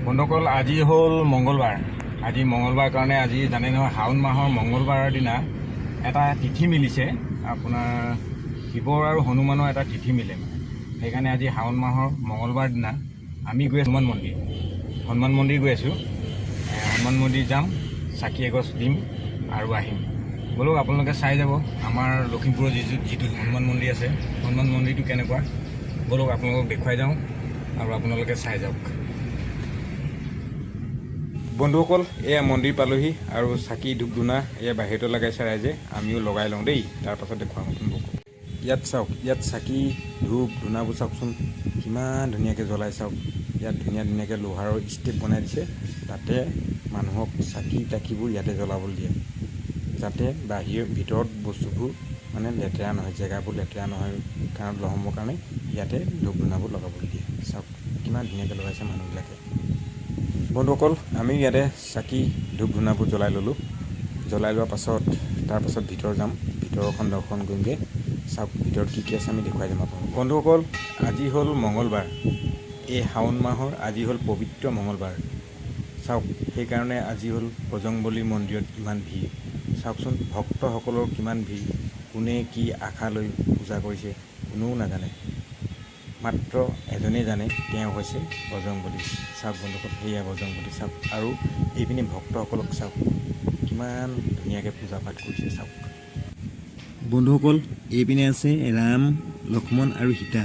বন্ধুসকল আজি হ'ল মঙ্গলবাৰ। আজি মঙ্গলবাৰ কাৰণে আজি জানে নহয় শাওণ মাহৰ মঙ্গলবাৰৰ দিনা এটা তিথি মিলিছে। আপোনাৰ শিৱ আৰু হনুমানৰ এটা তিথি মিলে মানে সেইকাৰণে আজি শাওণ মাহৰ মঙ্গলবাৰ দিনা আমি গৈ আছোঁ হনুমান মন্দিৰ গৈ আছোঁ। হনুমান মন্দিৰ যাম, চাকি এগছ দিম আৰু আহিম। বলক আপোনালোকে চাই যাব আমাৰ লখিমপুৰৰ যিটো হনুমান মন্দিৰ আছে, হনুমান মন্দিৰটো কেনেকুৱা বলক আপোনালোকক দেখুৱাই যাওঁ আৰু আপোনালোকে চাই যাওক। বন্ধুসকল এয়া মন্দিৰ পালোহি আৰু চাকি ধূপ ধূনা এয়া বাহিৰতে লগাইছে ৰাইজে, আমিও লগাই লওঁ দেই, তাৰপাছত দেখুৱাম আপোনালোকক। ইয়াত চাওক, ইয়াত চাকি ধূপ ধূনাবোৰ চাওকচোন কিমান ধুনীয়াকৈ জ্বলাই চাওক। ইয়াত ধুনীয়াকৈ লোহাৰৰ ষ্টেপ বনাই দিছে, তাতে মানুহক চাকি তাকিবোৰ ইয়াতে জ্বলাবলৈ দিয়ে, যাতে ভিতৰত বস্তুবোৰ মানে লেতেৰা নহয়, জেগাবোৰ লেতেৰা নহয় কাৰণ নহ'বৰ কাৰণে ইয়াতে ধূপ ধূনাবোৰ লগাবলৈ দিয়ে। চাওক কিমান ধুনীয়াকৈ লগাইছে মানুহবিলাকে। বন্ধুসকল আমি ইয়াতে চাকি ধূপ ধূনাবোৰ জ্বলাই ল'লোঁ। জ্বলাই লোৱাৰ পাছত তাৰপাছত ভিতৰ যাম, ভিতৰখন দৰ্শন কৰিমগৈ। চাওক ভিতৰত কি আছে আমি দেখুৱাই যাম আপোনালোকক। বন্ধুসকল আজি হ'ল মঙ্গলবাৰ, এই শাওণ মাহৰ আজি হ'ল পবিত্ৰ মঙ্গলবাৰ। চাওক সেইকাৰণে আজি হ'ল বজৰংবলী মন্দিৰত ইমান ভিৰ। চাওকচোন ভক্তসকলৰ কিমান ভিৰ, কোনে কি আশা লৈ পূজা কৰিছে কোনেও নাজানে, মাত্ৰ এজনেই জানে, তেওঁ হৈছে বজৰংবলী। চাওক বন্ধুসকল সেয়া বজৰংবলী চাওক, আৰু এইপিনে ভক্তসকলক চাওক কিমান ধুনীয়াকৈ পূজা পাঠ কৰিছে। চাওক বন্ধুসকল এইপিনে আছে ৰাম লক্ষ্মণ আৰু সীতা,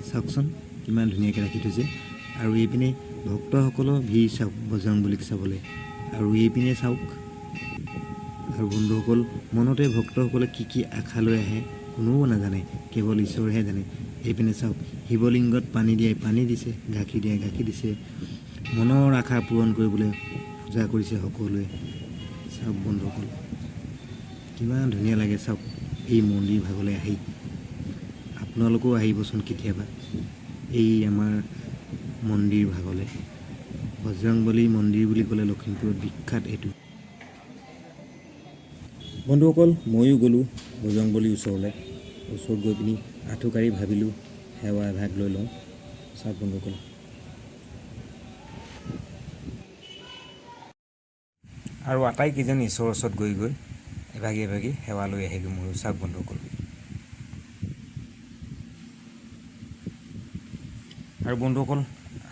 চাওকচোন কিমান ধুনীয়াকৈ ৰাখি থৈছে। আৰু এইপিনে ভক্তসকলৰ ভিৰ চাওক বজৰংবলীক চাবলৈ। আৰু এইপিনে চাওক, আৰু বন্ধুসকল মনতে ভক্তসকলে কি আশা লৈ আহে কোনেও নাজানে, কেৱল ঈশ্বৰেহে জানে। এইপিনে চাওক শিৱলিংগত পানী দিছে, গাখীৰ দিছে, মনৰ আশা পূৰণ কৰিবলৈ পূজা কৰিছে সকলোৱে। চাওক বন্ধুসকল কিমান ধুনীয়া লাগে চাওক এই মন্দিৰ ভাগলৈ আহি। আপোনালোকেও আহিবচোন কেতিয়াবা এই আমাৰ মন্দিৰ ভাগলৈ। বজৰংবলী মন্দিৰ বুলি ক'লে লখিমপুৰত বিখ্যাত এইটো। বন্ধুসকল ময়ো গ'লোঁ বজৰংবলীৰ ওচৰত গৈ পিনি আঁঠুকাঢ়ি ভাবিলোঁ সেৱা এভাগ লৈ লওঁ। চাওক বন্ধুসকল আৰু আটাইকেইজন ঈশ্বৰৰ ওচৰত গৈ এভাগি সেৱা লৈ আহিলোঁ ময়ো। চাওক বন্ধুসকল আৰু বন্ধুসকল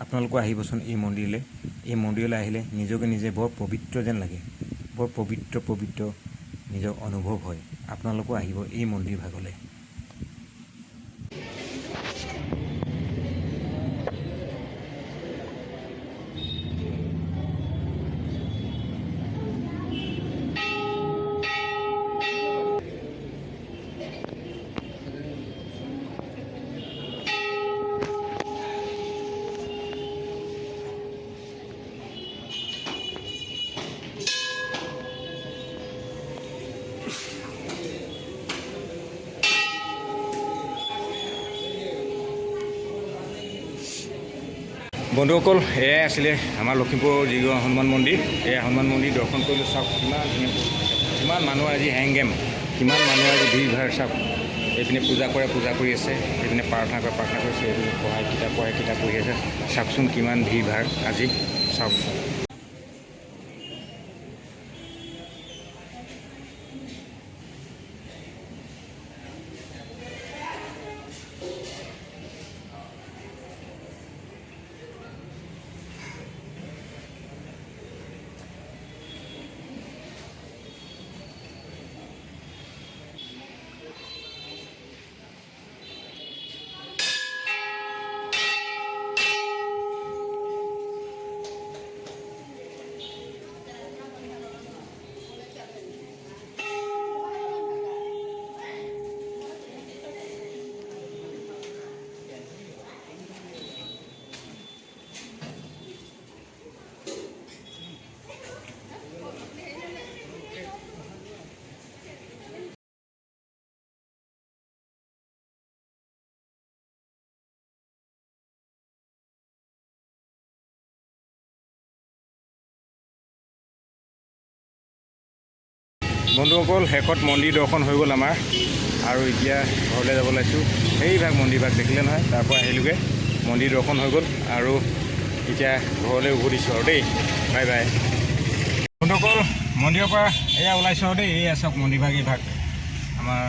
আপোনালোকো আহিবচোন এই মন্দিৰলৈ আহিলে নিজকে নিজে বৰ পবিত্ৰ যেন লাগে, বৰ পবিত্ৰ নিজৰ অনুভৱ হয়। আপোনালোকো আহিব এই মন্দিৰ ভাগলৈ। বন্ধুসকল এয়াই আছিলে আমাৰ লখিমপুৰৰ যিখন হনুমান মন্দিৰ। এই হনুমান মন্দিৰ দৰ্শন কৰিলোঁ। চাওক কিমান মানুহ আজি হেংগেম, কিমান মানুহ আজি ভিৰ ভাৰ। চাওক এইপিনে পূজা কৰি আছে, এইপিনে প্ৰাৰ্থনা কৰিছে, এইপিনে কিতাপ পঢ়ি আছে। চাওকচোন কিমান ভিৰ ভাৰ আজি। চাওক বন্ধুসকল শেষত মন্দিৰ দৰ্শন হৈ গ'ল আমাৰ, আৰু এতিয়া ঘৰলৈ যাব লাগিছোঁ। সেইভাগ মন্দিৰভাগ দেখিলে নহয়, তাৰ পৰা আহিলোগৈ, মন্দিৰ দৰ্শন হৈ গ'ল। আৰু এতিয়া ঘৰলৈ উভতিছোঁ আৰু দেই বাই বাই বন্ধুসকল মন্দিৰৰ পৰা এয়া ওলাইছোঁ আৰু দেই এই চাওক মন্দিৰভাগ এই ভাগ আমাৰ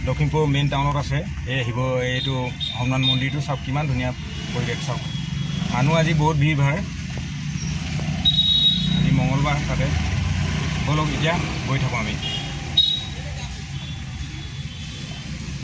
লখিমপুৰ মেইন টাউনত আছে এই শিৱ এইটো হনুমান মন্দিৰটো চাওক কিমান ধুনীয়া পৰিৱেশ চাওক মানুহ আজি বহুত ভিৰ ভাৰ আজি মঙলবাৰ তাতে ব'লক এতিয়া গৈ থাকোঁ আমি